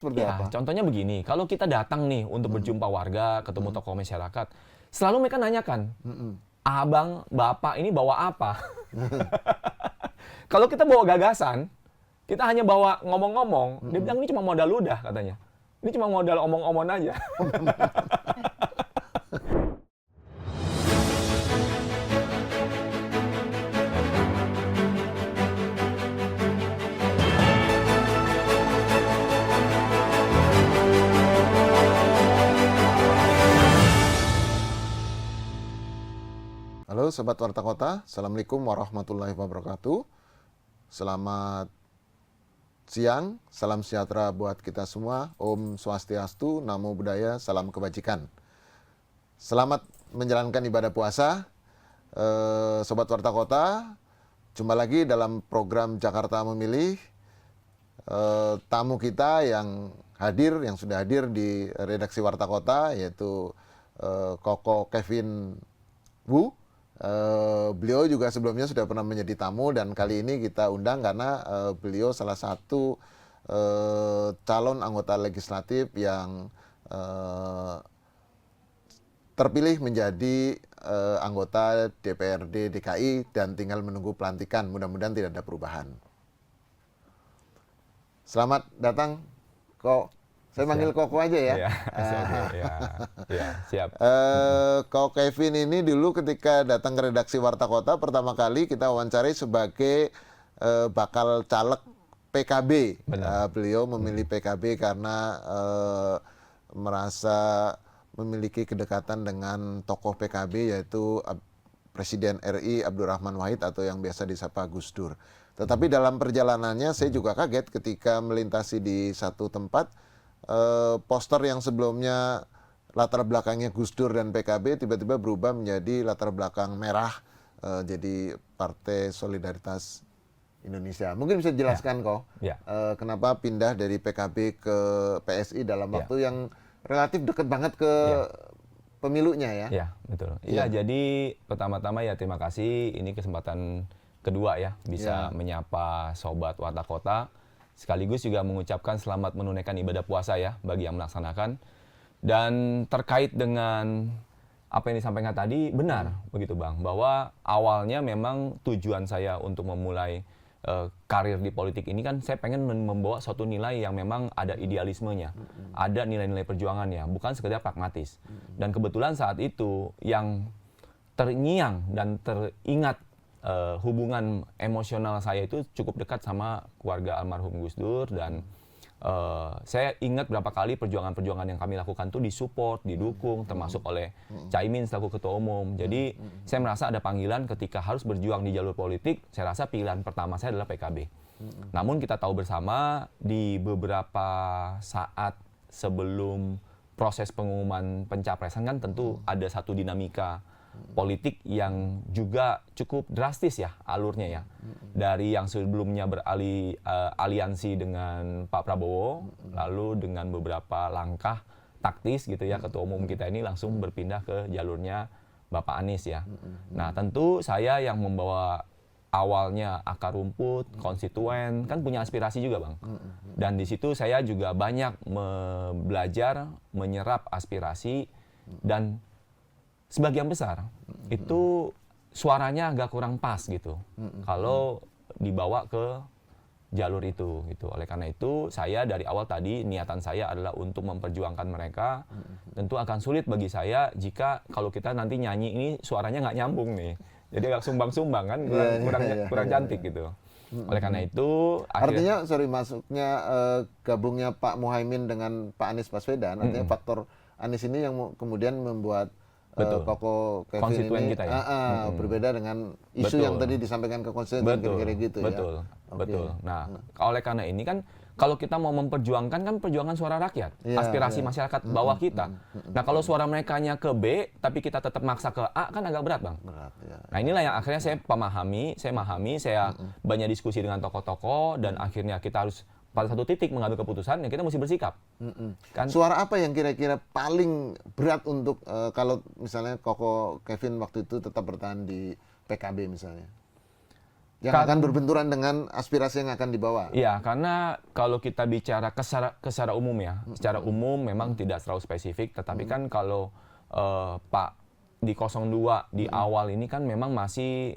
Seperti Ya, apa? contohnya begini, kalau kita datang nih untuk berjumpa warga, ketemu tokoh masyarakat, selalu mereka nanyakan, Mhm. abang, bapak ini bawa apa? Kalau kita bawa gagasan, kita hanya bawa ngomong-ngomong, dia Mhm. bilang ini cuma modal ludah katanya. Ini cuma modal omong-omong aja. Halo Sobat Warta Kota, Assalamualaikum warahmatullahi wabarakatuh. Selamat siang, salam sejahtera buat kita semua. Om Swastiastu, Namo Buddhaya, salam kebajikan. Selamat menjalankan ibadah puasa. Sobat Warta Kota, jumpa lagi dalam program Jakarta Memilih. Tamu kita yang sudah hadir di redaksi Warta Kota, yaitu Koko Kevin Wu. Beliau juga sebelumnya sudah pernah menjadi tamu dan kali ini kita undang karena beliau salah satu calon anggota legislatif yang terpilih menjadi anggota DPRD DKI dan tinggal menunggu pelantikan. Mudah-mudahan tidak ada perubahan. Selamat datang, Kok. Saya manggil Koko aja ya. Iya, ya, siap. Kok Kevin ini dulu ketika datang ke redaksi Warta Kota pertama kali kita wawancari sebagai bakal caleg PKB. Beliau memilih PKB karena merasa memiliki kedekatan dengan tokoh PKB yaitu Presiden RI Abdurrahman Wahid atau yang biasa disapa Gus Dur. Tetapi dalam perjalanannya saya juga kaget ketika melintasi di satu tempat poster yang sebelumnya latar belakangnya Gus Dur dan PKB tiba-tiba berubah menjadi latar belakang merah, jadi Partai Solidaritas Indonesia. Mungkin bisa dijelaskan Kok, kenapa pindah dari PKB ke PSI dalam waktu yang relatif dekat banget ke pemilunya ya? Ya, betul. Iya, jadi pertama-tama ya terima kasih, ini kesempatan kedua ya bisa menyapa Sobat Warta Kota. Sekaligus juga mengucapkan selamat menunaikan ibadah puasa ya bagi yang melaksanakan. Dan terkait dengan apa yang disampaikan tadi, benar begitu Bang, bahwa awalnya memang tujuan saya untuk memulai karir di politik ini kan saya pengen membawa suatu nilai yang memang ada idealismenya, ada nilai-nilai perjuangannya, bukan sekedar pragmatis. Dan kebetulan saat itu yang terngiang dan teringat hubungan emosional saya itu cukup dekat sama keluarga almarhum Gus Dur dan saya ingat berapa kali perjuangan-perjuangan yang kami lakukan tuh disupport, didukung, termasuk oleh Caimin selaku ketua umum. Jadi saya merasa ada panggilan ketika harus berjuang di jalur politik, saya rasa pilihan pertama saya adalah PKB. Namun kita tahu bersama di beberapa saat sebelum proses pengumuman pencapresan kan tentu ada satu dinamika politik yang juga cukup drastis ya alurnya ya. Dari yang sebelumnya aliansi dengan Pak Prabowo, lalu dengan beberapa langkah taktis gitu ya, ketua umum kita ini langsung berpindah ke jalurnya Bapak Anies ya. Nah tentu saya yang membawa awalnya akar rumput, konstituen, kan punya aspirasi juga Bang. Dan di situ saya juga banyak belajar, menyerap aspirasi dan sebagian besar itu suaranya agak kurang pas gitu kalau dibawa ke jalur itu gitu. Oleh karena itu saya dari awal tadi niatan saya adalah untuk memperjuangkan mereka. Tentu akan sulit bagi saya jika kalau kita nanti nyanyi ini suaranya nggak nyambung nih. Jadi agak sumbang-sumbang kan kurang cantik gitu. Oleh karena itu artinya masuknya gabungnya Pak Muhaimin dengan Pak Anies Baswedan, artinya faktor Anies ini yang kemudian membuat Koko Kevin ini kita ya? Berbeda dengan isu yang tadi disampaikan ke konstituen kira-kira gitu ya. Betul. Nah, oleh karena ini kan kalau kita mau memperjuangkan kan perjuangan suara rakyat, aspirasi masyarakat bawah kita. Nah, kalau suara merekanya ke B tapi kita tetap maksa ke A kan agak berat, Bang. Nah, inilah yang akhirnya saya memahami, saya banyak diskusi dengan tokoh-tokoh dan akhirnya kita harus pada satu titik mengambil keputusan yang kita mesti bersikap. Kan? Suara apa yang kira-kira paling berat untuk kalau misalnya Koko Kevin waktu itu tetap bertahan di PKB misalnya? yang akan berbenturan dengan aspirasi yang akan dibawa. Iya, karena kalau kita bicara secara umum ya, secara umum memang tidak terlalu spesifik, tetapi kan kalau Pak di 02 di awal ini kan memang masih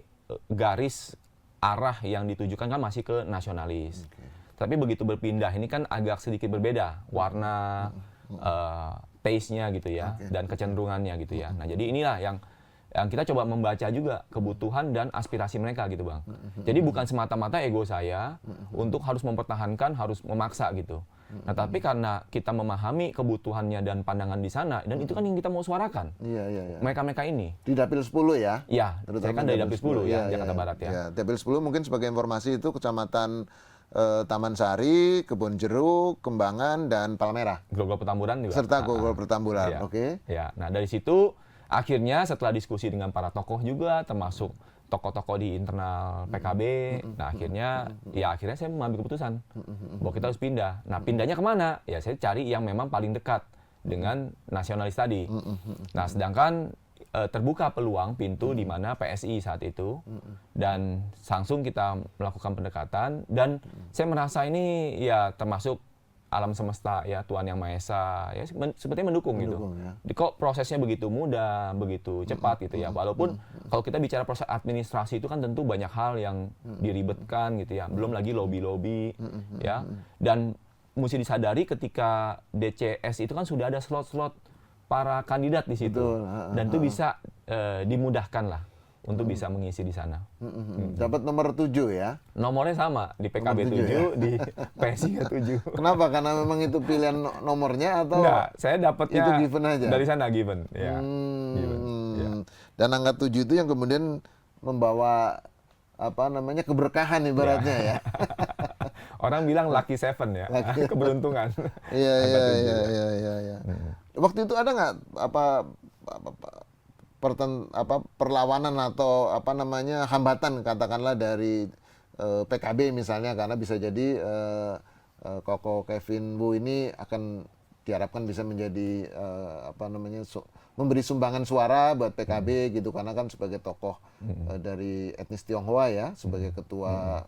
garis arah yang ditujukan kan masih ke nasionalis. Tapi begitu berpindah ini kan agak sedikit berbeda warna taste-nya gitu ya, dan kecenderungannya gitu ya. Nah, jadi inilah yang kita coba membaca juga kebutuhan dan aspirasi mereka gitu Bang. Jadi bukan semata-mata ego saya untuk harus mempertahankan, harus memaksa gitu. Nah tapi karena kita memahami kebutuhannya dan pandangan di sana, dan itu kan yang kita mau suarakan. Iya. Mereka-mereka ini. Di Dapil 10 ya? Iya, saya kan dari Dapil 10 ya, Jakarta Barat ya. Dapil 10 mungkin sebagai informasi itu Kecamatan Taman Sari, Kebon Jeruk, Kembangan, dan Palmerah. Grogol Petamburan juga. Serta Grogol Petamburan, Iya. oke. Ya, nah dari situ akhirnya setelah diskusi dengan para tokoh juga, termasuk tokoh-tokoh di internal PKB, nah akhirnya saya mengambil keputusan bahwa kita harus pindah. Nah pindahnya kemana? Ya saya cari yang memang paling dekat dengan nasionalis tadi. Nah sedangkan terbuka peluang pintu di mana PSI saat itu, dan langsung kita melakukan pendekatan, dan saya merasa ini ya termasuk alam semesta ya, Tuhan Yang Maha Esa ya sepertinya mendukung gitu. Ya. Kok prosesnya begitu mudah, begitu cepat gitu ya. Walaupun kalau kita bicara proses administrasi itu kan tentu banyak hal yang diribetkan gitu ya. Belum lagi lobby-lobby ya. Dan mesti disadari ketika DCS itu kan sudah ada slot-slot para kandidat di situ. Dan itu bisa dimudahkan lah untuk bisa mengisi di sana. Dapat nomor 7 ya? Nomornya sama, di PKB 7, ya? di PSI 7. Kenapa? Karena memang itu pilihan nomornya atau? Enggak, saya dapatnya itu given aja? dari sana, given. Ya. Given. Ya. Dan angka 7 itu yang kemudian membawa keberkahan ibaratnya ya. Orang bilang lucky 7 ya, keberuntungan. Iya. Waktu itu ada nggak perlawanan atau hambatan katakanlah dari PKB misalnya, karena bisa jadi Koko Kevin Wu ini akan diharapkan bisa menjadi memberi sumbangan suara buat PKB gitu, karena kan sebagai tokoh dari etnis Tionghoa ya, sebagai ketua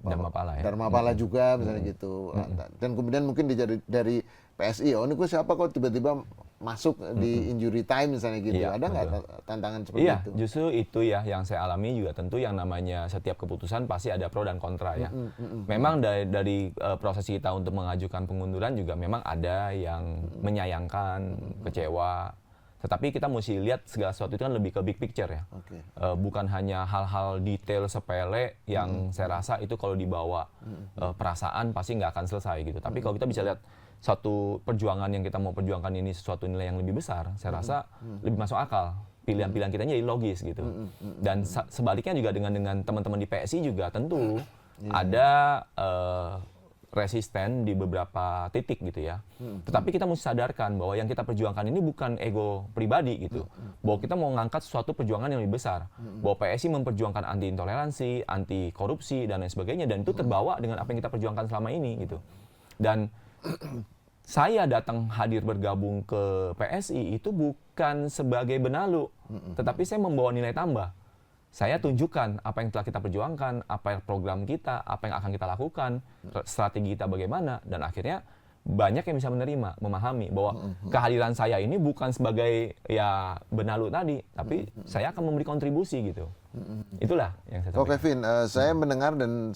Dharmapala juga misalnya gitu. Dan kemudian mungkin dari PSI, ini gue siapa kok tiba-tiba masuk di injury time misalnya gitu. Ada nggak tantangan seperti itu? Iya, justru itu ya yang saya alami juga. Tentu yang namanya setiap keputusan pasti ada pro dan kontra ya. Memang dari proses kita untuk mengajukan pengunduran juga memang ada yang menyayangkan, kecewa. Tetapi kita mesti lihat segala sesuatu itu kan lebih ke big picture ya. Bukan hanya hal-hal detail sepele yang saya rasa itu kalau dibawa perasaan pasti nggak akan selesai gitu. Tapi kalau kita bisa lihat satu perjuangan yang kita mau perjuangkan ini sesuatu nilai yang lebih besar, saya rasa lebih masuk akal. Pilihan-pilihan kita jadi logis gitu. Dan sebaliknya juga dengan teman-teman di PSI juga tentu ada resisten di beberapa titik gitu ya. Tetapi kita mesti sadarkan bahwa yang kita perjuangkan ini bukan ego pribadi gitu. Bahwa kita mau ngangkat suatu perjuangan yang lebih besar. Bahwa PSI memperjuangkan anti intoleransi, anti korupsi dan lain sebagainya, dan itu terbawa dengan apa yang kita perjuangkan selama ini gitu. Dan saya datang hadir bergabung ke PSI itu bukan sebagai benalu, tetapi saya membawa nilai tambah. Saya tunjukkan apa yang telah kita perjuangkan, apa program kita, apa yang akan kita lakukan, strategi kita bagaimana, dan akhirnya banyak yang bisa menerima, memahami bahwa kehadiran saya ini bukan sebagai ya benalu tadi, tapi saya akan memberi kontribusi gitu. Itulah yang saya sampaikan. Kok Kevin, saya mendengar dan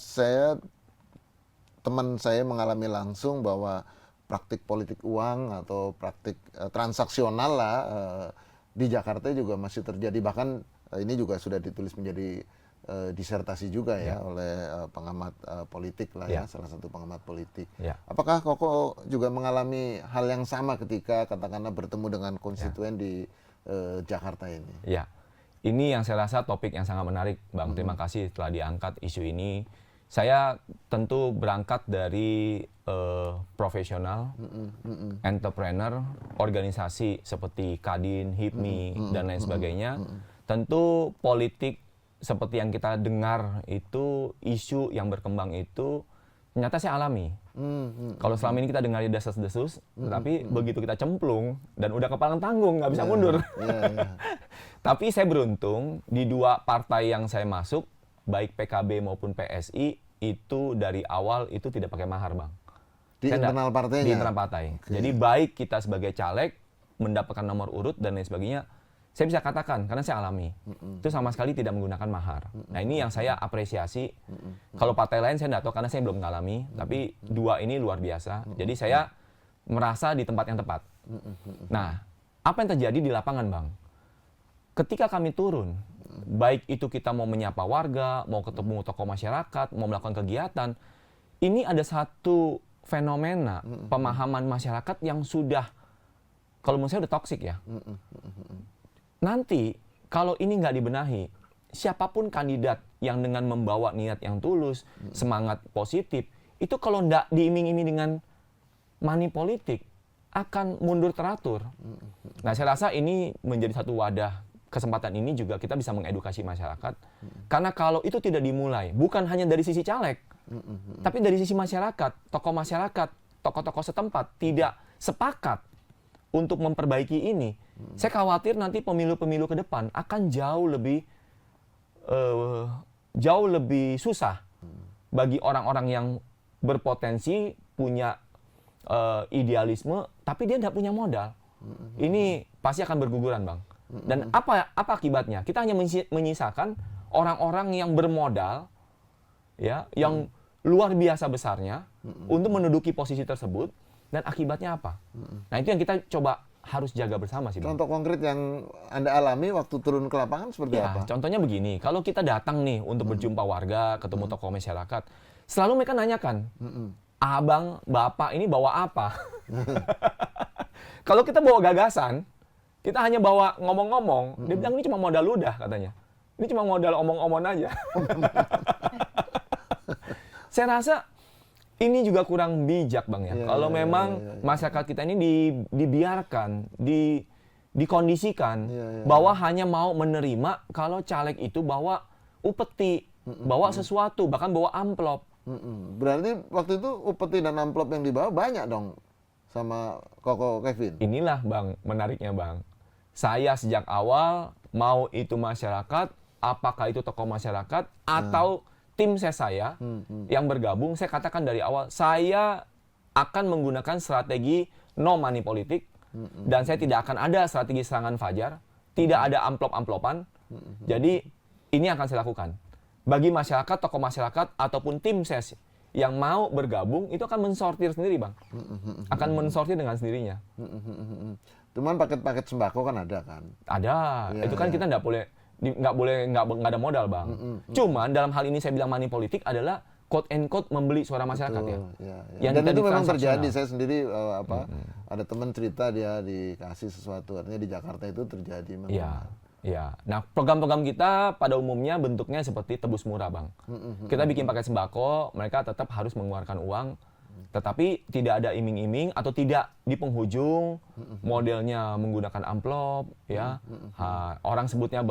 teman saya mengalami langsung bahwa praktik politik uang atau praktik transaksional lah di Jakarta juga masih terjadi. Bahkan ini juga sudah ditulis menjadi disertasi juga ya oleh pengamat politik lah ya, salah satu pengamat politik. Apakah Koko juga mengalami hal yang sama ketika katakanlah bertemu dengan konstituen di Jakarta ini? Ya, ini yang saya rasa topik yang sangat menarik, Bang. Terima kasih telah diangkat isu ini. Saya tentu berangkat dari profesional, entrepreneur, organisasi seperti Kadin, HIPMI, dan lain sebagainya. Tentu politik seperti yang kita dengar itu, isu yang berkembang itu, ternyata saya alami. Kalau selama ini kita dengar desas-desus, tetapi begitu kita cemplung, dan udah kepalang tanggung, nggak bisa mundur. Tapi saya beruntung, di dua partai yang saya masuk, baik PKB maupun PSI itu dari awal itu tidak pakai mahar, Bang. Di internal partainya? Di internal partai. Okay. Jadi baik kita sebagai caleg mendapatkan nomor urut dan lain sebagainya, saya bisa katakan karena saya alami itu sama sekali tidak menggunakan mahar. Nah ini yang saya apresiasi. Kalau partai lain saya tidak tahu karena saya belum mengalami, tapi dua ini luar biasa. Jadi saya merasa di tempat yang tepat. Nah apa yang terjadi di lapangan, Bang? Ketika kami turun, baik itu kita mau menyapa warga, mau ketemu tokoh masyarakat, mau melakukan kegiatan, ini ada satu fenomena pemahaman masyarakat yang sudah, kalau menurut saya udah toksik ya. Nanti kalau ini nggak dibenahi, siapapun kandidat yang dengan membawa niat yang tulus, semangat positif, itu kalau nggak diiming-iming dengan money politik, akan mundur teratur. Nah saya rasa ini menjadi satu wadah. Kesempatan ini juga kita bisa mengedukasi masyarakat. Karena kalau itu tidak dimulai, bukan hanya dari sisi caleg, tapi dari sisi masyarakat, tokoh-tokoh setempat tidak sepakat untuk memperbaiki ini. Saya khawatir nanti pemilu-pemilu ke depan akan jauh lebih susah bagi orang-orang yang berpotensi punya idealisme, tapi dia tidak punya modal. Ini pasti akan berguguran, Bang. Dan apa akibatnya? Kita hanya menyisakan orang-orang yang bermodal, ya, yang luar biasa besarnya untuk menduduki posisi tersebut. Dan akibatnya apa? Nah itu yang kita coba harus jaga bersama sih, Bang. Contoh konkret yang Anda alami waktu turun ke lapangan seperti apa? Contohnya begini, kalau kita datang nih untuk berjumpa warga, ketemu tokoh masyarakat, selalu mereka nanyakan, abang, bapak ini bawa apa? Kalau kita bawa gagasan, kita hanya bawa ngomong-ngomong, dia bilang ini cuma modal ludah katanya. Ini cuma modal omong-omong aja. Saya rasa ini juga kurang bijak, Bang ya. Kalau memang masyarakat kita ini dibiarkan, dikondisikan bahwa hanya mau menerima kalau caleg itu bawa upeti, bawa sesuatu, bahkan bawa amplop. Berarti waktu itu upeti dan amplop yang dibawa banyak dong sama Koko Kevin. Inilah, Bang, menariknya, Bang. Saya sejak awal mau itu masyarakat, apakah itu tokoh masyarakat atau tim saya yang bergabung, saya katakan dari awal, saya akan menggunakan strategi no money politik dan saya tidak akan ada strategi serangan fajar, tidak ada amplop-amplopan. Jadi ini akan saya lakukan. Bagi masyarakat, tokoh masyarakat ataupun tim saya yang mau bergabung itu akan mensortir sendiri, Bang. Akan mensortir dengan sendirinya. Cuman paket-paket sembako kan ada kan? Ada. Itu kan kita nggak ada modal, Bang. Cuman dalam hal ini saya bilang money politik adalah quote and quote membeli suara masyarakat. Betul, ya. Yang dan itu memang terjadi. Saya sendiri ada teman cerita dia dikasih sesuatu, artinya di Jakarta itu terjadi. Iya. Nah, program-program kita pada umumnya bentuknya seperti tebus murah, Bang. Kita bikin paket sembako, mereka tetap harus mengeluarkan uang, tetapi tidak ada iming-iming atau tidak di penghujung modelnya menggunakan amplop, ya. Orang sebutnya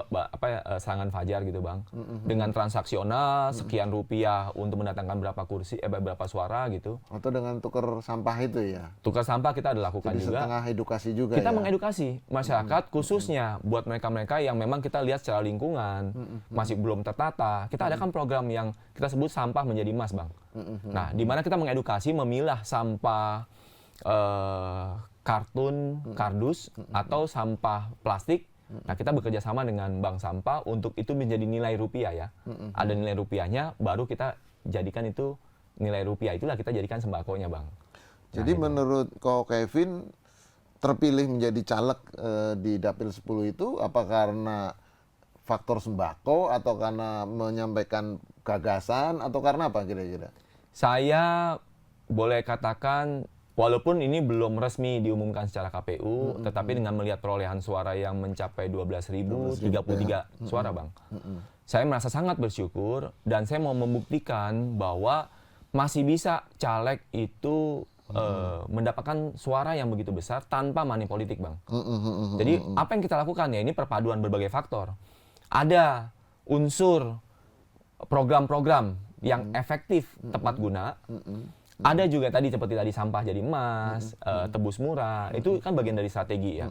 serangan fajar gitu, Bang. Dengan transaksional sekian rupiah untuk mendatangkan berapa kursi, berapa suara gitu. Atau dengan tukar sampah itu ya. Tukar sampah kita ada lakukan jadi juga. Setengah edukasi juga. Kita ya? mengedukasi masyarakat khususnya buat mereka-mereka yang memang kita lihat secara lingkungan masih belum tertata. Kita adakan program yang kita sebut sampah menjadi emas, Bang. Nah, di mana kita mengedukasi memilah sampah kartun, kardus, atau sampah plastik. Nah, kita bekerja sama dengan bank sampah untuk itu menjadi nilai rupiah ya. Ada nilai rupiahnya, baru kita jadikan itu nilai rupiah. Itulah kita jadikan sembakonya, Bang. Jadi menurut Ko Kevin, terpilih menjadi caleg di Dapil 10 itu apa karena faktor sembako atau karena menyampaikan gagasan atau karena apa kira-kira? Saya boleh katakan, walaupun ini belum resmi diumumkan secara KPU, tetapi dengan melihat perolehan suara yang mencapai 12.033 suara, Bang. Saya merasa sangat bersyukur dan saya mau membuktikan bahwa masih bisa caleg itu mendapatkan suara yang begitu besar tanpa money politik, Bang. Jadi apa yang kita lakukan ya, ini perpaduan berbagai faktor. Ada unsur program-program yang efektif, tepat guna. Ada juga tadi seperti tadi sampah jadi emas, tebus murah, itu kan bagian dari strategi ya.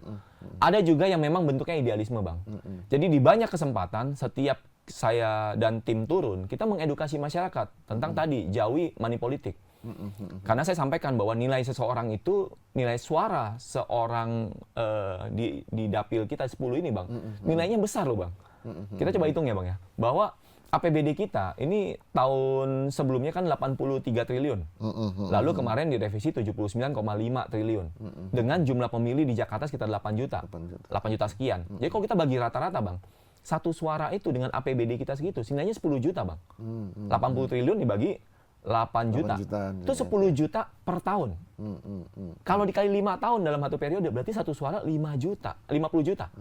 Ada juga yang memang bentuknya idealisme, Bang. Jadi di banyak kesempatan setiap saya dan tim turun, kita mengedukasi masyarakat tentang tadi jauhi money politik. Karena saya sampaikan bahwa nilai seseorang itu, nilai suara seorang di dapil kita 10 ini, Bang, nilainya besar loh, Bang. Kita coba hitung ya, Bang ya, bahwa APBD kita ini tahun sebelumnya kan 83 triliun. Lalu kemarin direvisi 79,5 triliun. Dengan jumlah pemilih di Jakarta sekitar 8 juta. 8 juta sekian. Jadi kalau kita bagi rata-rata, Bang, satu suara itu dengan APBD kita segitu, nilainya 10 juta, Bang. 80 triliun dibagi 8 juta. Itu 10 juta per tahun. Kalau dikali 5 tahun dalam satu periode, berarti satu suara 5 juta, 50 juta.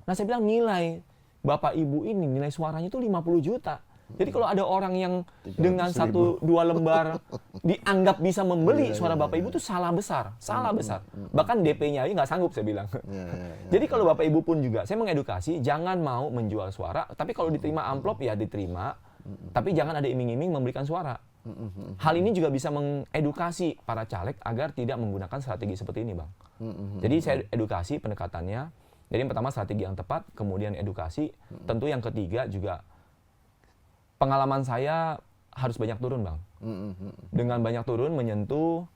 Nah, saya bilang nilai Bapak Ibu ini, nilai suaranya itu 50 juta. Jadi kalau ada orang yang dengan 1-2 lembar dianggap bisa membeli suara Bapak Ibu itu salah besar. Bahkan DP-nya aja nggak sanggup, saya bilang. Jadi kalau Bapak Ibu pun juga, saya mengedukasi, jangan mau menjual suara, tapi kalau diterima amplop ya diterima, tapi jangan ada iming-iming memberikan suara. Hal ini juga bisa mengedukasi para caleg agar tidak menggunakan strategi seperti ini, Bang. Jadi saya edukasi pendekatannya. Jadi yang pertama strategi yang tepat, kemudian edukasi. Tentu yang ketiga juga pengalaman saya harus banyak turun, Bang. Dengan banyak turun menyentuh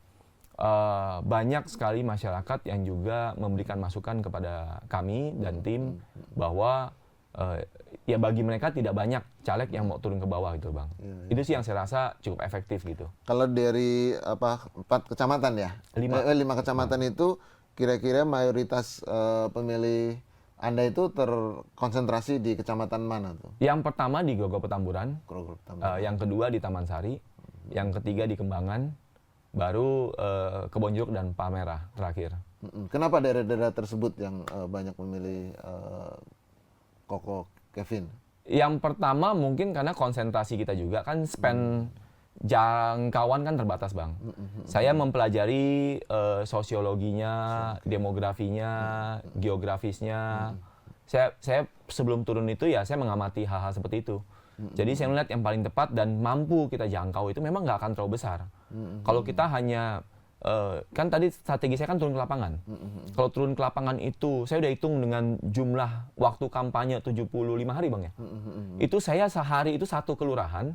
banyak sekali masyarakat yang juga memberikan masukan kepada kami dan tim bahwa ya bagi mereka tidak banyak caleg yang mau turun ke bawah gitu, Bang. Itu sih yang saya rasa cukup efektif gitu. Kalau dari 4 kecamatan ya? 5 kecamatan itu kira-kira mayoritas pemilih Anda itu terkonsentrasi di kecamatan mana tuh? Yang pertama di Grogol Petamburan, yang kedua di Taman Sari, yang ketiga di Kembangan, baru Kebonjeruk dan Palmerah terakhir. Kenapa daerah-daerah tersebut yang banyak memilih Koko Kevin? Yang pertama mungkin karena konsentrasi kita juga kan span jangkauan kan terbatas, Bang. Saya mempelajari sosiologinya, demografinya, geografisnya. Saya sebelum turun itu ya saya mengamati hal-hal seperti itu. Jadi saya melihat yang paling tepat dan mampu kita jangkau itu memang nggak akan terlalu besar. Kalau kita hanya kan tadi strategi saya kan turun ke lapangan. Kalau turun ke lapangan itu saya udah hitung dengan jumlah waktu kampanye 75 hari, Bang ya. Itu saya sehari itu satu kelurahan.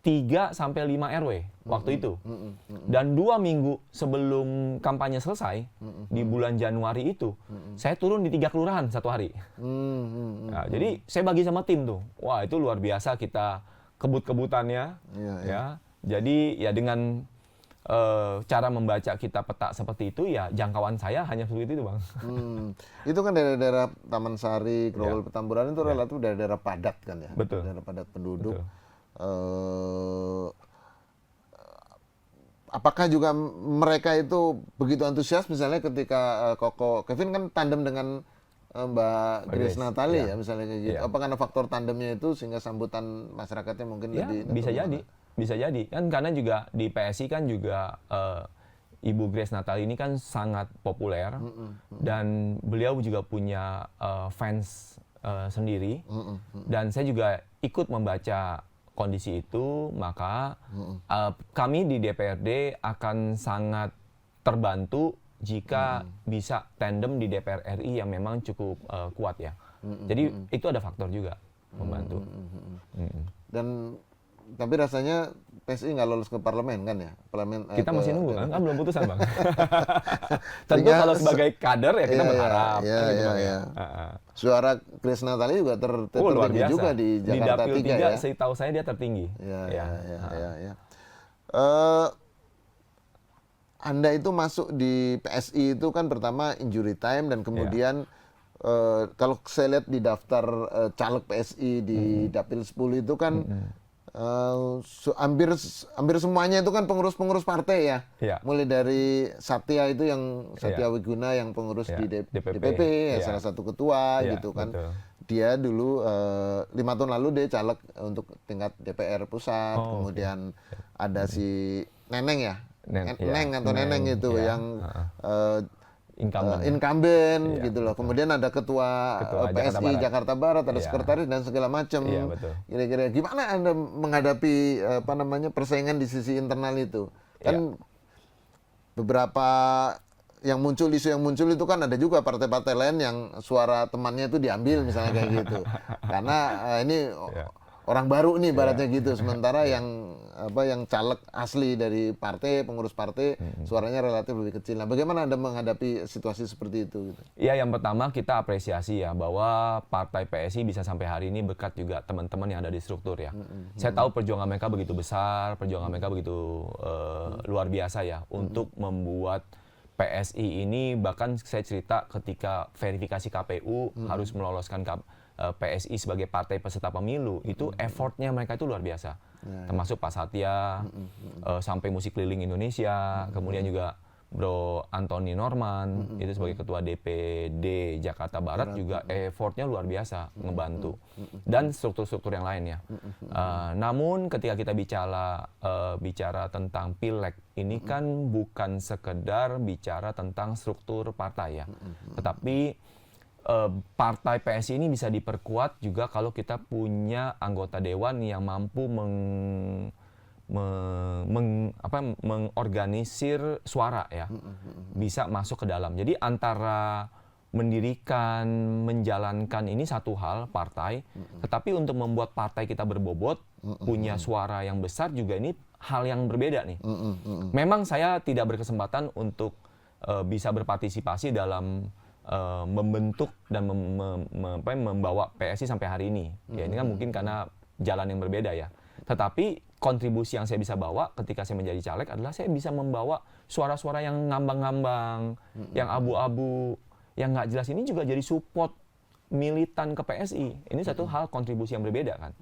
3-5 RW waktu itu. Dan 2 minggu sebelum kampanye selesai, di bulan Januari itu, saya turun di 3 kelurahan satu hari. Nah, jadi saya bagi sama tim tuh. Wah, itu luar biasa kita kebut-kebutannya. Ya. Jadi ya dengan cara membaca kita peta seperti itu, ya jangkauan saya hanya seperti itu, Bang. Itu kan daerah-daerah Taman Sari, Grogol Petamburan itu relatif daerah-daerah padat kan ya? Betul. Daerah padat penduduk. Apakah juga mereka itu begitu antusias misalnya ketika Koko Kevin kan tandem dengan Mbak Grace Natali ya misalnya kayak gitu. Apa karena faktor tandemnya itu sehingga sambutan masyarakatnya mungkin lebih bisa jadi kan karena juga di PSI kan juga Ibu Grace Natali ini kan sangat populer dan beliau juga punya fans sendiri dan saya juga ikut membaca kondisi itu, maka kami di DPRD akan sangat terbantu jika bisa tandem di DPR RI yang memang cukup kuat ya. Jadi itu ada faktor juga membantu. Dan tapi rasanya PSI nggak lolos ke parlemen kan ya? Kita masih nunggu kan belum putusan, Bang. Tentu kalau sebagai kader ya kita berharap. Suara Grace Natali juga tertinggi juga di Jakarta 3 ya. Setahu saya dia tertinggi. Anda itu masuk di PSI itu kan pertama injury time dan kemudian kalau saya lihat di daftar caleg PSI di Dapil 10 itu kan hampir semuanya itu kan pengurus-pengurus partai ya. Mulai dari Satya itu yang Satya Wiguna yang pengurus di DPP ya, salah satu ketua gitu kan. Betul. Dia dulu 5 tahun lalu dia caleg untuk tingkat DPR pusat. Kemudian ada si Neneng ya. Neneng itu yang incumbent gitu loh. Kemudian ada ketua PSI Jakarta Barat, ada sekretaris dan segala macam. Kira-kira gimana Anda menghadapi persaingan di sisi internal itu? Kan beberapa yang muncul, isu yang muncul itu kan ada juga partai-partai lain yang suara temannya itu diambil misalnya kayak gitu. Karena ini orang baru nih baratnya gitu. Sementara yang caleg asli dari partai, pengurus partai suaranya relatif lebih kecil. Nah, bagaimana Anda menghadapi situasi seperti itu gitu? Iya, yang pertama kita apresiasi ya bahwa partai PSI bisa sampai hari ini berkat juga teman-teman yang ada di struktur ya. Saya tahu perjuangan mereka begitu besar, perjuangan mereka begitu luar biasa ya untuk membuat PSI ini, bahkan saya cerita ketika verifikasi KPU harus meloloskan PSI sebagai partai peserta pemilu, itu effortnya mereka itu luar biasa. Termasuk Pak Satya, sampai Musik Keliling Indonesia, kemudian juga Bro Anthony Norman, itu sebagai Ketua DPD Jakarta Barat juga effortnya luar biasa ngebantu. Dan struktur-struktur yang lainnya. Namun ketika kita bicara tentang Pileg, ini kan bukan sekedar bicara tentang struktur partai ya. Tetapi partai PSI ini bisa diperkuat juga kalau kita punya anggota dewan yang mampu mengorganisir suara ya, bisa masuk ke dalam. Jadi antara mendirikan, menjalankan ini satu hal partai, tetapi untuk membuat partai kita berbobot, punya suara yang besar juga ini hal yang berbeda nih. Memang saya tidak berkesempatan untuk bisa berpartisipasi dalam membentuk dan membawa PSI sampai hari ini. Ya ini kan mungkin karena jalan yang berbeda ya. Tetapi kontribusi yang saya bisa bawa ketika saya menjadi caleg adalah saya bisa membawa suara-suara yang ngambang-ngambang, yang abu-abu, yang nggak jelas ini juga jadi support militan ke PSI. Ini satu hal kontribusi yang berbeda kan.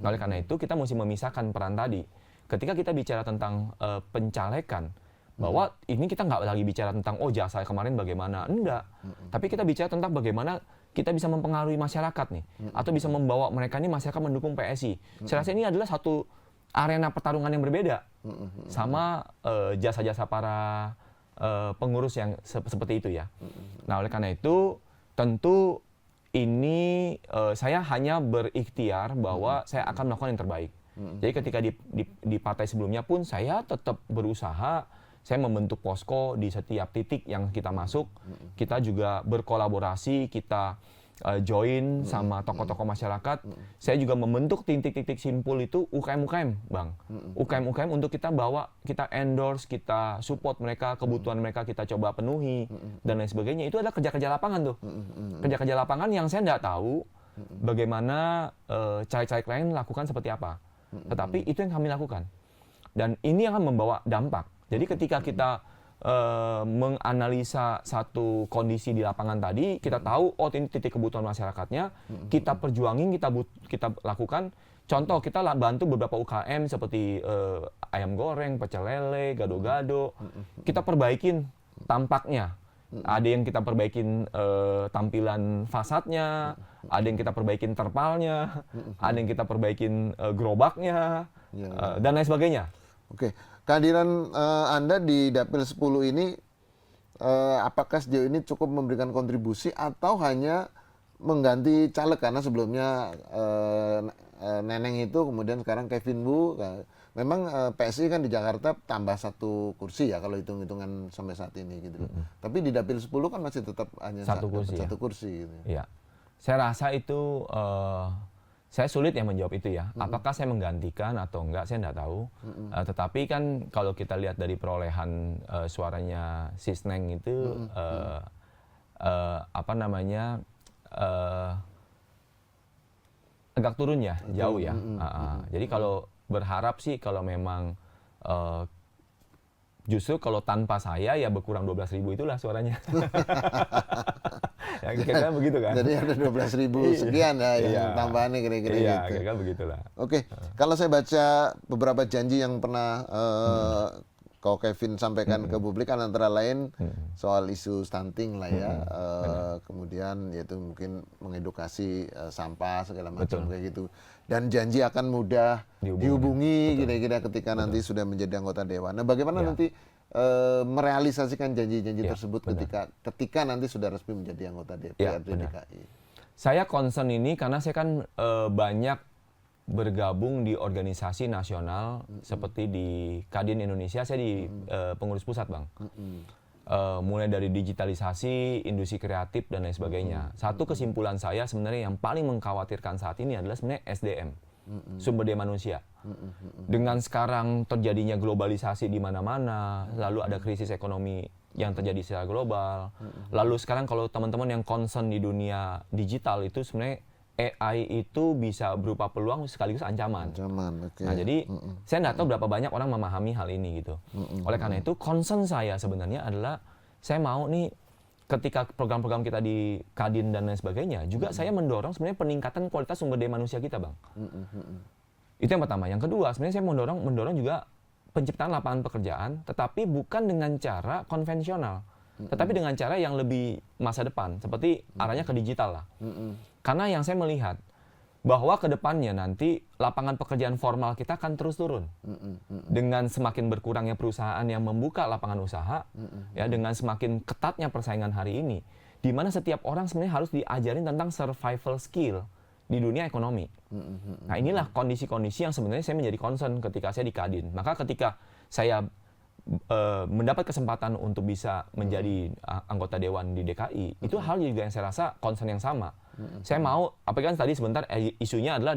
Oleh karena itu kita mesti memisahkan peran tadi. Ketika kita bicara tentang pencalekan, bahwa ini kita nggak lagi bicara tentang jasa kemarin bagaimana, enggak. Tapi kita bicara tentang bagaimana kita bisa mempengaruhi masyarakat nih, atau bisa membawa mereka ini masyarakat mendukung PSI. Saya rasa ini adalah satu arena pertarungan yang berbeda, sama jasa-jasa para pengurus yang seperti itu ya. Nah oleh karena itu tentu ini saya hanya berikhtiar bahwa saya akan melakukan yang terbaik. Jadi ketika di partai sebelumnya pun saya tetap berusaha. Saya membentuk posko di setiap titik yang kita masuk. Kita juga berkolaborasi, kita join sama tokoh-tokoh masyarakat. Saya juga membentuk titik-titik simpul itu UKM-UKM, Bang. UKM-UKM untuk kita bawa, kita endorse, kita support mereka, kebutuhan mereka kita coba penuhi, dan lain sebagainya. Itu adalah kerja-kerja lapangan tuh. Kerja-kerja lapangan yang saya nggak tahu bagaimana caleg-caleg lain lakukan seperti apa. Tetapi itu yang kami lakukan. Dan ini akan membawa dampak. Jadi ketika kita menganalisa satu kondisi di lapangan tadi, kita tahu ini titik kebutuhan masyarakatnya, kita perjuangin, kita lakukan. Contoh kita bantu beberapa UKM seperti ayam goreng, pecel lele, gado-gado. Kita perbaikin tampaknya. Ada yang kita perbaikin tampilan fasadnya, ada yang kita perbaikin terpalnya, ada yang kita perbaikin gerobaknya, dan lain sebagainya. Oke, kehadiran Anda di Dapil 10 ini apakah sejauh ini cukup memberikan kontribusi atau hanya mengganti caleg, karena sebelumnya Neneng itu, kemudian sekarang Kevin Wu. Memang PSI kan di Jakarta tambah 1 kursi ya kalau hitung-hitungan sampai saat ini gitu. Tapi di Dapil 10 kan masih tetap hanya 1 kursi gitu. Iya. Saya rasa itu saya sulit ya menjawab itu ya. Apakah saya menggantikan atau enggak, saya enggak tahu. Tetapi kan kalau kita lihat dari perolehan suaranya Sisneng itu agak turun ya, jauh ya. Jadi kalau berharap sih kalau memang justru kalau tanpa saya ya berkurang 12.000 itulah suaranya. Ya kira-kira begitu kan. Jadi ada 12.000 sekian ya yang tambahannya kira-kira iya, gitu. kira-kira begitulah. Oke, kalau saya baca beberapa janji yang pernah kau Kevin sampaikan ke publik kan antara lain soal isu stunting lah ya, kemudian yaitu mungkin mengedukasi sampah segala macam kayak gitu, dan janji akan mudah dihubungi kira-kira ketika nanti sudah menjadi anggota dewan. Nah bagaimana nanti merealisasikan janji-janji tersebut ketika nanti sudah resmi menjadi anggota DPRD DKI? Saya concern ini karena saya kan banyak bergabung di organisasi nasional seperti di Kadin Indonesia, saya di pengurus pusat, Bang. Mulai dari digitalisasi, industri kreatif, dan lain sebagainya. Satu kesimpulan saya sebenarnya yang paling mengkhawatirkan saat ini adalah sebenarnya SDM, sumber daya manusia. Dengan sekarang terjadinya globalisasi di mana-mana, lalu ada krisis ekonomi yang terjadi secara global, lalu sekarang kalau teman-teman yang concern di dunia digital itu sebenarnya AI itu bisa berupa peluang sekaligus ancaman. Okay. Nah, jadi saya nggak tahu berapa banyak orang memahami hal ini gitu. Oleh karena itu, concern saya sebenarnya adalah saya mau nih ketika program-program kita di Kadin dan lain sebagainya, juga saya mendorong sebenarnya peningkatan kualitas sumber daya manusia kita, Bang. Itu yang pertama. Yang kedua, sebenarnya saya mendorong juga penciptaan lapangan pekerjaan, tetapi bukan dengan cara konvensional, tetapi dengan cara yang lebih masa depan, seperti arahnya ke digital lah. Karena yang saya melihat bahwa ke depannya nanti lapangan pekerjaan formal kita akan terus turun. Dengan semakin berkurangnya perusahaan yang membuka lapangan usaha, ya, dengan semakin ketatnya persaingan hari ini, di mana setiap orang sebenarnya harus diajarin tentang survival skill di dunia ekonomi. Nah, inilah kondisi-kondisi yang sebenarnya saya menjadi concern ketika saya di Kadin. Maka ketika saya mendapat kesempatan untuk bisa menjadi anggota dewan di DKI, itu hal juga yang saya rasa concern yang sama. Saya mau, apalagi kan tadi sebentar isunya adalah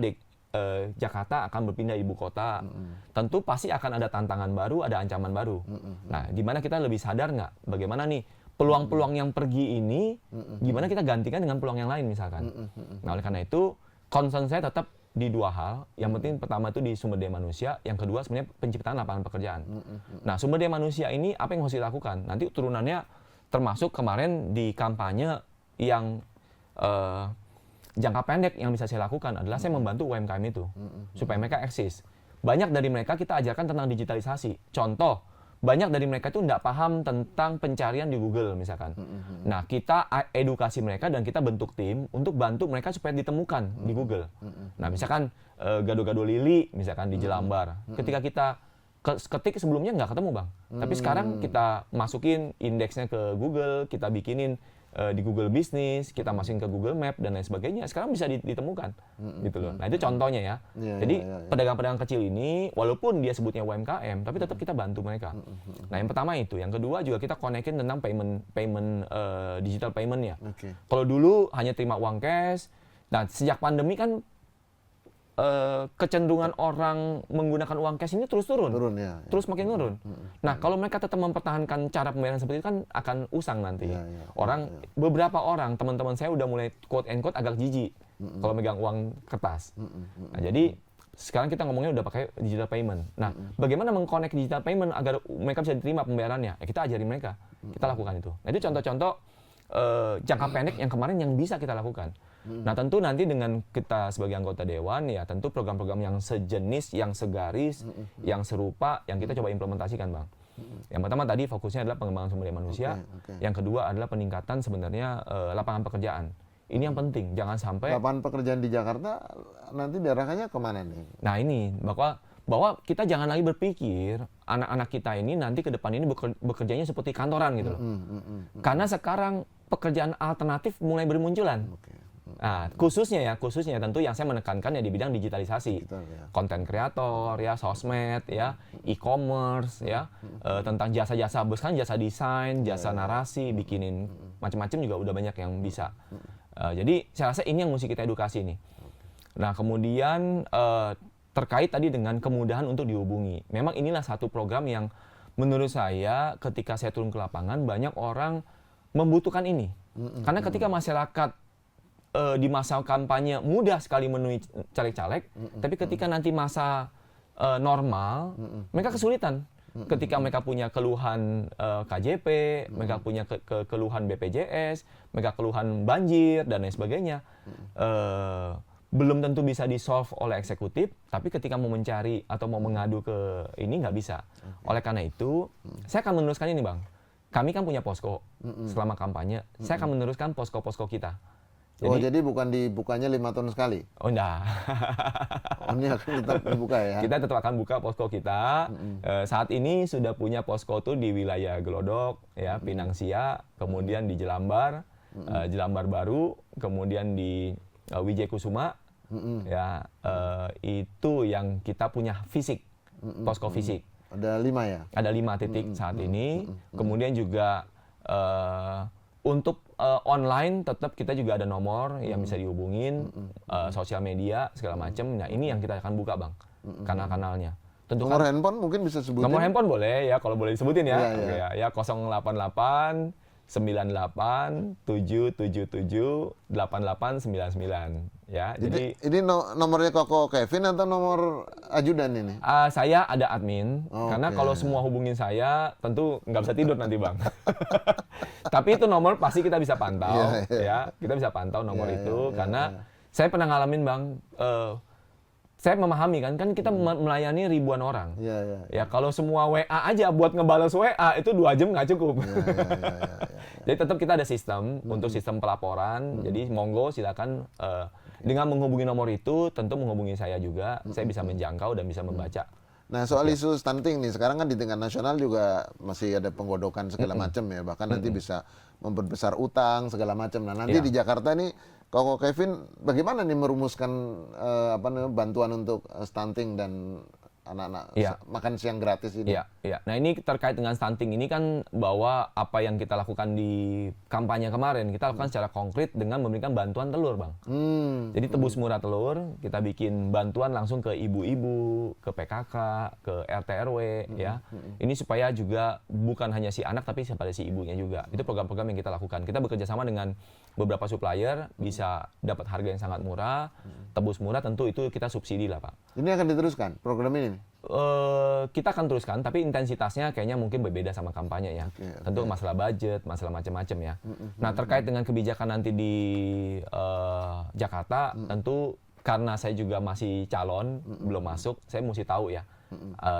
Jakarta akan berpindah ibu kota. Tentu pasti akan ada tantangan baru, ada ancaman baru. Nah, di mana kita lebih sadar nggak bagaimana nih peluang-peluang yang pergi ini, gimana kita gantikan dengan peluang yang lain misalkan. Nah, oleh karena itu, concern saya tetap di dua hal. Yang penting pertama itu di sumber daya manusia, yang kedua sebenarnya penciptaan lapangan pekerjaan. Nah, sumber daya manusia ini apa yang harus dilakukan? Nanti turunannya termasuk kemarin di kampanye yang jangka pendek yang bisa saya lakukan adalah saya membantu UMKM itu supaya mereka eksis. Banyak dari mereka kita ajarkan tentang digitalisasi. Contoh, banyak dari mereka itu tidak paham tentang pencarian di Google misalkan. Nah, kita edukasi mereka dan kita bentuk tim untuk bantu mereka supaya ditemukan di Google. Nah, misalkan gado-gado lili misalkan di Jelambar. Ketika kita ketik sebelumnya nggak ketemu, Bang. Tapi sekarang kita masukin indeksnya ke Google, kita bikinin di Google Business, kita masukin ke Google Map dan lain sebagainya. Sekarang bisa ditemukan, gitu loh. Nah, itu contohnya ya. Jadi pedagang-pedagang kecil ini, walaupun dia sebutnya UMKM, tapi tetap kita bantu mereka. Nah, yang pertama itu. Yang kedua juga kita konekin tentang digital payment-nya. Kalau dulu hanya terima uang cash. Nah, sejak pandemi kan kecenderungan orang menggunakan uang cash ini terus turun. Terus makin turun. Nah, kalau mereka tetap mempertahankan cara pembayaran seperti itu kan akan usang nanti. Beberapa orang, teman-teman saya udah mulai quote and quote agak jijik kalau megang uang kertas. Nah, jadi sekarang kita ngomongnya udah pakai digital payment. Nah, bagaimana mengconnect digital payment agar mereka bisa diterima pembayarannya? Kita ajarin mereka. Kita lakukan itu. Nah, itu contoh-contoh jangka pendek yang kemarin yang bisa kita lakukan. Nah, tentu nanti dengan kita sebagai anggota dewan, ya tentu program-program yang sejenis, yang segaris, yang serupa, yang kita coba implementasikan, Bang. Yang pertama tadi fokusnya adalah pengembangan sumber daya manusia. Yang kedua adalah peningkatan sebenarnya lapangan pekerjaan. Ini yang penting, jangan sampai... Lapangan pekerjaan di Jakarta nanti diarahkannya kemana nih? Nah, ini, bahwa kita jangan lagi berpikir anak-anak kita ini nanti ke depan ini bekerjanya seperti kantoran gitu loh. Karena sekarang pekerjaan alternatif mulai bermunculan. Nah, khususnya tentu yang saya menekankan ya di bidang digitalisasi, konten kreator, ya sosmed, ya e-commerce, ya tentang jasa-jasa, bahkan jasa desain, jasa narasi, bikinin macam-macam juga udah banyak yang bisa. Jadi saya rasa ini yang mesti kita edukasi nih. Nah, kemudian terkait tadi dengan kemudahan untuk dihubungi. Memang inilah satu program yang menurut saya ketika saya turun ke lapangan banyak orang membutuhkan ini. Karena ketika masyarakat di masa kampanye mudah sekali menemui caleg-caleg, tapi ketika nanti masa normal, mereka kesulitan. Ketika mereka punya keluhan KJP, mereka punya keluhan BPJS, mereka keluhan banjir, dan lain sebagainya, belum tentu bisa di-solve oleh eksekutif, tapi ketika mau mencari atau mau mengadu ke ini nggak bisa. Oleh karena itu, saya akan meneruskan ini, Bang. Kami kan punya posko selama kampanye, saya akan meneruskan posko-posko kita. Jadi bukan dibukanya 5 tahun sekali? Oh, enggak. Ini akan tetap dibuka ya? Kita tetap akan buka posko kita. Saat ini sudah punya posko tuh di wilayah Glodok, ya, Pinang Sia, kemudian di Jelambar, Jelambar Baru, kemudian di Wijaya Kusuma, Ya, itu yang kita punya fisik, posko fisik. Ada 5 ya? Ada 5 titik saat ini. Kemudian juga untuk online tetap kita juga ada nomor yang bisa dihubungin, sosial media segala macam. Nah ini yang kita akan buka bang, kanal-kanalnya. Tentu Nomor kan, handphone mungkin bisa sebutin? nomor handphone boleh ya, kalau boleh disebutin ya. Iya, Oke iya. ya, 088 98 777 8899 ya. Jadi Ini nomornya Koko Kevin atau nomor ajudan ini? saya ada admin, karena Oke. kalau semua hubungin saya tentu nggak bisa tidur nanti bang. Tapi itu nomor pasti kita bisa pantau, Iya, iya. ya kita bisa pantau nomor Iya, itu, iya, karena iya. saya pernah ngalamin bang, saya memahami kan kita melayani ribuan orang. Iya, iya. Ya kalau semua WA aja buat ngebales WA itu 2 jam nggak cukup. Iya, iya, iya. Jadi tetap kita ada sistem untuk sistem pelaporan. Jadi monggo silakan dengan menghubungi nomor itu, tentu menghubungi saya juga. Saya bisa menjangkau dan bisa membaca. Nah, soal isu stunting nih, sekarang kan di tingkat nasional juga masih ada penggodokan segala macam ya, bahkan nanti bisa memperbesar utang segala macam. Nah, nanti Iya. di Jakarta nih, Koko Kevin, bagaimana nih merumuskan bantuan untuk stunting dan anak-anak Iya. makan siang gratis ini? Iya, iya. Nah ini terkait dengan stunting ini kan bahwa apa yang kita lakukan di kampanye kemarin, kita lakukan secara konkret dengan memberikan bantuan telur, Bang. Jadi tebus murah telur, kita bikin bantuan langsung ke ibu-ibu, ke PKK, ke RT RW ya. Ini supaya juga bukan hanya si anak tapi pada si ibunya juga. Itu program-program yang kita lakukan. Kita bekerja sama dengan beberapa supplier, bisa dapat harga yang sangat murah, tebus murah, tentu itu kita subsidi lah, Pak. Ini akan diteruskan program ini? Kita akan teruskan, tapi intensitasnya kayaknya mungkin berbeda sama kampanye ya. Oke. Tentu masalah budget, masalah macam-macam ya. Nah terkait dengan kebijakan nanti di Jakarta, tentu karena saya juga masih calon, belum masuk, saya mesti tahu ya.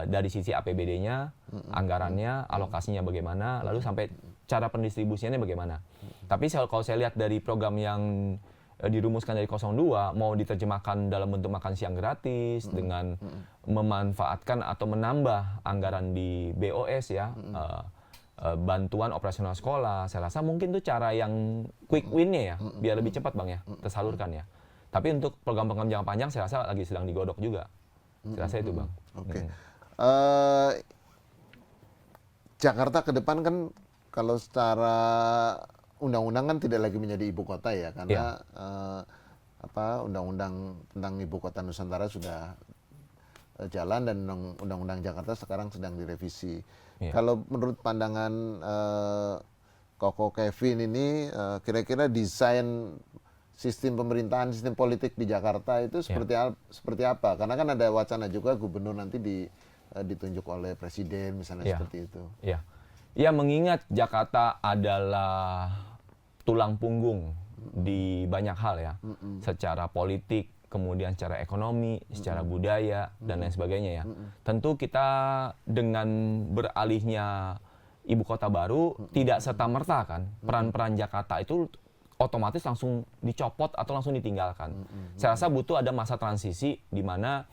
Dari sisi APBD-nya, anggarannya, alokasinya bagaimana, lalu sampai cara pendistribusiannya bagaimana. Tapi kalau saya lihat dari program yang dirumuskan dari 02 mau diterjemahkan dalam bentuk makan siang gratis dengan memanfaatkan atau menambah anggaran di BOS ya, bantuan operasional sekolah, saya rasa mungkin itu cara yang quick win-nya ya, biar lebih cepat bang ya, tersalurkan ya. Tapi untuk program-program jangka panjang saya rasa lagi sedang digodok juga, saya rasa itu bang. Oke. Jakarta ke depan kan kalau secara undang-undang kan tidak lagi menjadi ibu kota ya, karena undang-undang tentang ibu kota Nusantara sudah jalan dan undang-undang Jakarta sekarang sedang direvisi. Kalau menurut pandangan Koko Kevin ini, kira-kira desain sistem pemerintahan, sistem politik di Jakarta itu seperti apa? Karena kan ada wacana juga gubernur nanti ditunjuk oleh presiden misalnya seperti itu. Iya. Ya mengingat Jakarta adalah tulang punggung di banyak hal ya, secara politik, kemudian secara ekonomi, secara budaya dan lain sebagainya ya. Tentu kita dengan beralihnya ibu kota baru tidak serta-merta kan peran-peran Jakarta itu otomatis langsung dicopot atau langsung ditinggalkan. Saya rasa butuh ada masa transisi di mana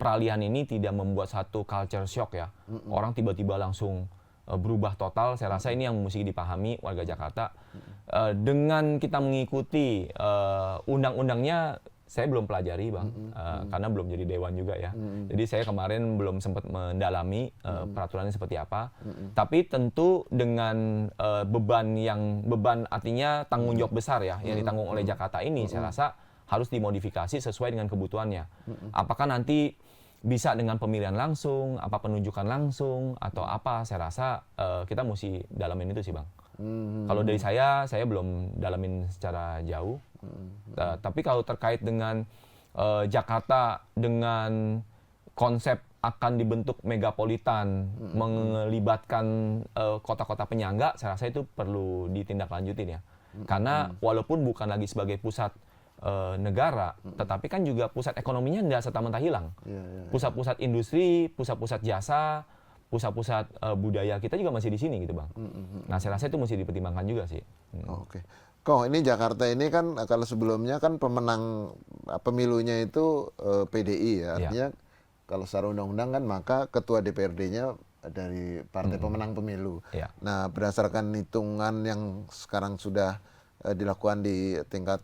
peralihan ini tidak membuat satu culture shock ya. Orang tiba-tiba langsung berubah total. Saya rasa ini yang mesti dipahami warga Jakarta. Dengan kita mengikuti undang-undangnya, saya belum pelajari bang, karena belum jadi dewan juga ya. Jadi saya kemarin belum sempat mendalami peraturannya seperti apa. Tapi tentu dengan beban artinya tanggung jawab besar ya yang ditanggung oleh Jakarta ini, saya rasa harus dimodifikasi sesuai dengan kebutuhannya. Apakah nanti bisa dengan pemilihan langsung, apa penunjukan langsung atau apa? Saya rasa kita mesti dalamin itu sih bang. Kalau dari saya belum dalamin secara jauh. Tapi kalau terkait dengan Jakarta dengan konsep akan dibentuk megapolitan, melibatkan kota-kota penyangga, saya rasa itu perlu ditindaklanjutin ya. Karena walaupun bukan lagi sebagai pusat negara, tetapi kan juga pusat ekonominya tidak serta-merta hilang. Pusat-pusat industri, pusat-pusat jasa, pusat-pusat budaya kita juga masih di sini gitu bang. Nah saya rasa itu mesti dipertimbangkan juga sih. Oke. Kok ini Jakarta ini kan kalau sebelumnya kan pemenang pemilunya itu PDI ya, artinya kalau secara undang-undang kan maka ketua DPRD-nya dari partai pemenang pemilu. Nah berdasarkan hitungan yang sekarang sudah dilakukan di tingkat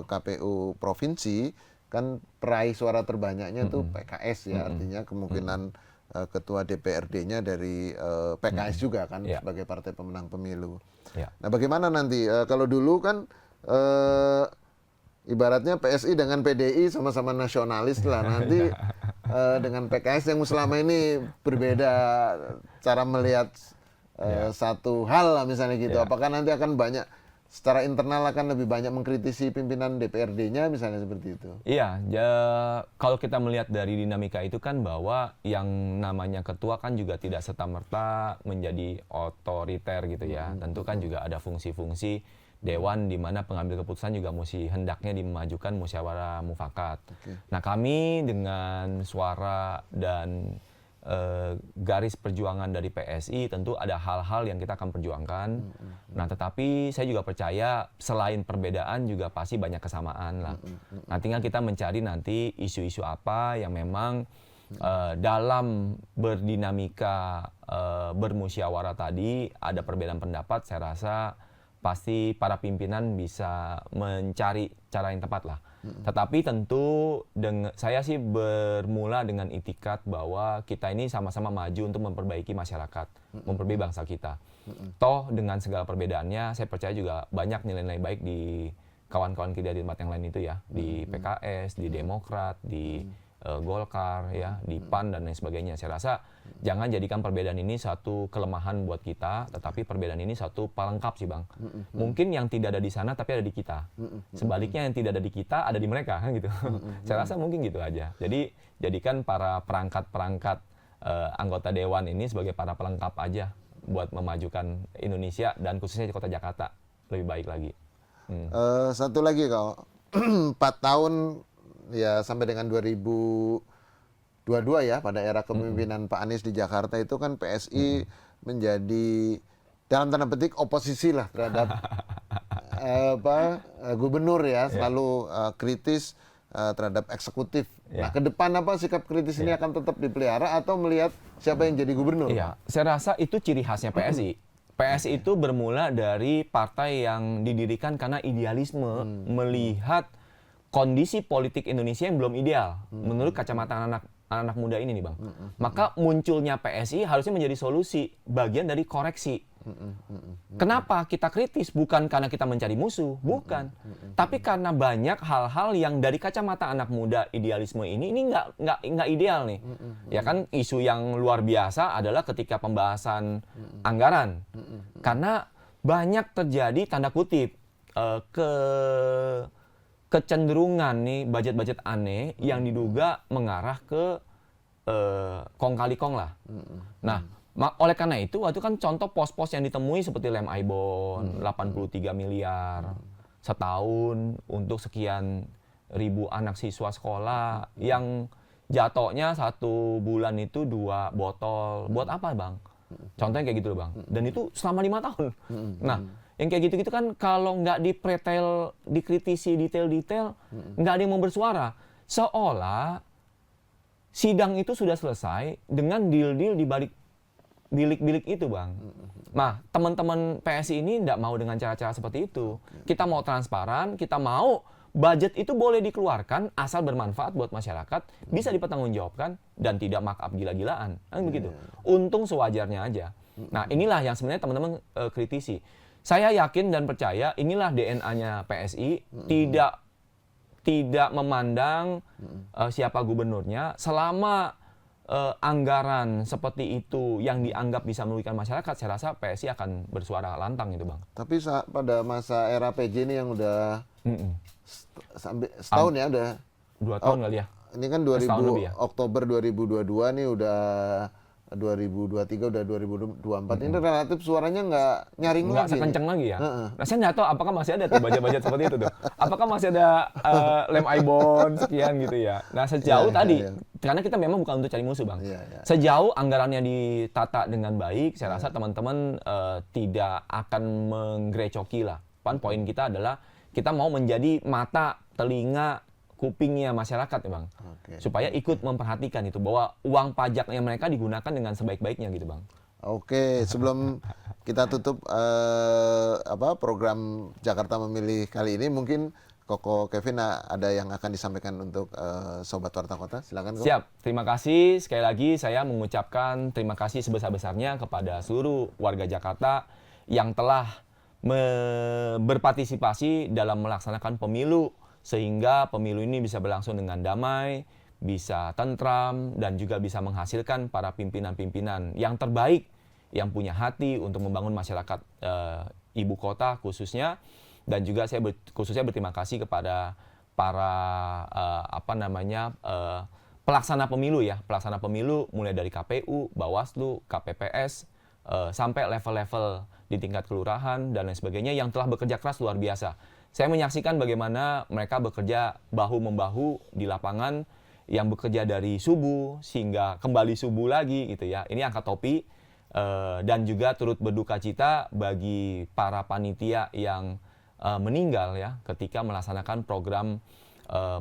KPU provinsi, kan peraih suara terbanyaknya tuh PKS ya, artinya kemungkinan ketua DPRD-nya dari PKS juga kan sebagai partai pemenang pemilu. Nah, bagaimana nanti kalau dulu kan ibaratnya PSI dengan PDI sama-sama nasionalis lah, nanti dengan PKS yang selama ini berbeda cara melihat satu hal lah misalnya gitu. Apakah nanti akan banyak secara internal akan lebih banyak mengkritisi pimpinan DPRD-nya misalnya seperti itu? Iya, kalau kita melihat dari dinamika itu kan bahwa yang namanya ketua kan juga tidak serta-merta menjadi otoriter gitu ya. Tentu kan juga ada fungsi-fungsi dewan di mana pengambil keputusan juga mesti hendaknya dimajukan musyawarah mufakat. Nah, kami dengan suara dan garis perjuangan dari PSI tentu ada hal-hal yang kita akan perjuangkan. Nah, tetapi saya juga percaya selain perbedaan juga pasti banyak kesamaan lah. Nah, tinggal kita mencari nanti isu-isu apa yang memang dalam berdinamika bermusyawarah tadi ada perbedaan pendapat. Saya rasa pasti para pimpinan bisa mencari cara yang tepat lah. Tetapi tentu saya sih bermula dengan itikat bahwa kita ini sama-sama maju untuk memperbaiki masyarakat, memperbaiki bangsa kita. Toh dengan segala perbedaannya, saya percaya juga banyak nilai-nilai baik di kawan-kawan kita di tempat yang lain itu ya, di PKS, di Demokrat, di Golkar, ya, di PAN dan lain sebagainya. Saya rasa jangan jadikan perbedaan ini satu kelemahan buat kita, tetapi perbedaan ini satu pelengkap sih Bang. Mungkin yang tidak ada di sana tapi ada di kita. Sebaliknya yang tidak ada di kita ada di mereka, kan gitu. Saya rasa mungkin gitu aja. Jadi jadikan para perangkat-perangkat anggota dewan ini sebagai para pelengkap aja buat memajukan Indonesia dan khususnya di kota Jakarta lebih baik lagi. Satu lagi kalau 4 tahun ya sampai dengan 2022 ya, pada era kepemimpinan Pak Anies di Jakarta itu kan PSI menjadi dalam tanda petik oposisi lah terhadap gubernur ya, selalu kritis terhadap eksekutif. Nah, ke depan apa sikap kritis ini akan tetap dipelihara atau melihat siapa yang jadi gubernur? Iya, saya rasa itu ciri khasnya PSI. PSI itu bermula dari partai yang didirikan karena idealisme melihat kondisi politik Indonesia yang belum ideal menurut kacamata anak muda ini nih Bang. Maka munculnya PSI harusnya menjadi solusi, bagian dari koreksi. Kenapa kita kritis? Bukan karena kita mencari musuh, bukan. Tapi karena banyak hal-hal yang dari kacamata anak muda idealisme ini nggak ideal nih. Ya kan, isu yang luar biasa adalah ketika pembahasan anggaran. Karena banyak terjadi tanda kutip kecenderungan nih budget-budget aneh yang diduga mengarah ke kong kali kong lah. Nah, oleh karena itu waktu kan contoh pos-pos yang ditemui seperti lem Aibon 83 miliar setahun untuk sekian ribu anak siswa sekolah yang jatuhnya satu bulan itu 2 botol. Buat apa Bang? Contohnya kayak gitu loh Bang. Dan itu selama 5 tahun. Nah, yang kayak gitu-gitu kan kalau nggak dikritisi detail-detail, nggak ada yang mau bersuara. Seolah sidang itu sudah selesai dengan deal-deal di balik bilik-bilik itu Bang. Nah, teman-teman PSI ini nggak mau dengan cara-cara seperti itu. Kita mau transparan, kita mau budget itu boleh dikeluarkan asal bermanfaat buat masyarakat, bisa dipertanggungjawabkan dan tidak markup gila-gilaan. Kan begitu. Untung sewajarnya aja. Nah, inilah yang sebenarnya teman-teman kritisi. Saya yakin dan percaya inilah DNA-nya PSI, tidak memandang siapa gubernurnya, selama anggaran seperti itu yang dianggap bisa merugikan masyarakat, saya rasa PSI akan bersuara lantang itu Bang. Tapi pada masa era PJ ini yang udah sampai setahun ya, udah 2 tahun kali ya. Ini kan Oktober 2022 nih udah 2023 udah 2024 ini relatif suaranya nggak nyaring lagi. Nggak sekencang lagi ya. Nah, saya nggak tahu apakah masih ada tuh budget-budget seperti itu tuh. Apakah masih ada lem Aibon sekian gitu ya. Nah, sejauh karena kita memang bukan untuk cari musuh Bang. Sejauh anggarannya ditata dengan baik, saya rasa teman-teman tidak akan menggerecoki lah. Poin kita adalah kita mau menjadi mata, telinga, kupingnya masyarakat ya Bang. Supaya ikut memperhatikan itu bahwa uang pajaknya mereka digunakan dengan sebaik-baiknya gitu Bang. Oke, sebelum kita tutup program Jakarta Memilih kali ini, mungkin Koko Kevin ada yang akan disampaikan untuk Sobat Warta Kota. Silakan, Koko. Siap, terima kasih. Sekali lagi saya mengucapkan terima kasih sebesar-besarnya kepada seluruh warga Jakarta yang telah berpartisipasi dalam melaksanakan pemilu, sehingga pemilu ini bisa berlangsung dengan damai, bisa tentram, dan juga bisa menghasilkan para pimpinan-pimpinan yang terbaik, yang punya hati untuk membangun masyarakat ibu kota khususnya. Dan juga saya khususnya berterima kasih kepada para pelaksana pemilu ya, pelaksana pemilu mulai dari KPU, Bawaslu, KPPS, sampai level-level di tingkat kelurahan dan lain sebagainya yang telah bekerja keras luar biasa. Saya menyaksikan bagaimana mereka bekerja bahu-membahu di lapangan, yang bekerja dari subuh sehingga kembali subuh lagi gitu ya. Ini angkat topi, dan juga turut berduka cita bagi para panitia yang meninggal ya ketika melaksanakan program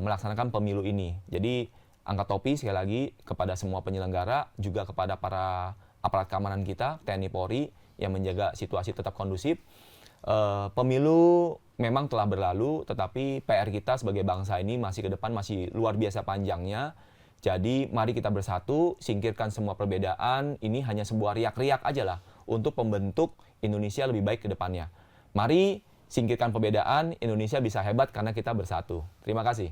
melaksanakan pemilu ini. Jadi angkat topi sekali lagi kepada semua penyelenggara, juga kepada para aparat keamanan kita, TNI Polri, yang menjaga situasi tetap kondusif. Pemilu memang telah berlalu, tetapi PR kita sebagai bangsa ini masih ke depan masih luar biasa panjangnya. Jadi mari kita bersatu, singkirkan semua perbedaan. Ini hanya sebuah riak-riak aja lah untuk membentuk Indonesia lebih baik ke depannya. Mari singkirkan perbedaan, Indonesia bisa hebat karena kita bersatu. Terima kasih.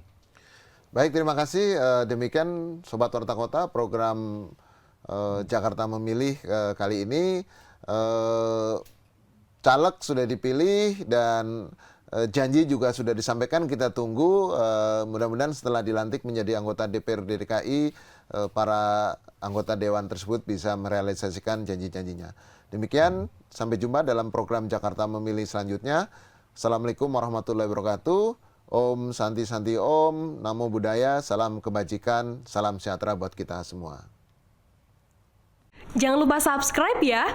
Baik, terima kasih. Demikian Sobat Warta Kota, program Jakarta Memilih kali ini. Caleg sudah dipilih dan janji juga sudah disampaikan. Kita tunggu, mudah-mudahan setelah dilantik menjadi anggota DPRD DKI, para anggota Dewan tersebut bisa merealisasikan janji-janjinya. Demikian, sampai jumpa dalam program Jakarta Memilih selanjutnya. Assalamualaikum warahmatullahi wabarakatuh. Om Santi Santi Om, Namo Buddhaya, salam kebajikan, salam sejahtera buat kita semua. Jangan lupa subscribe ya.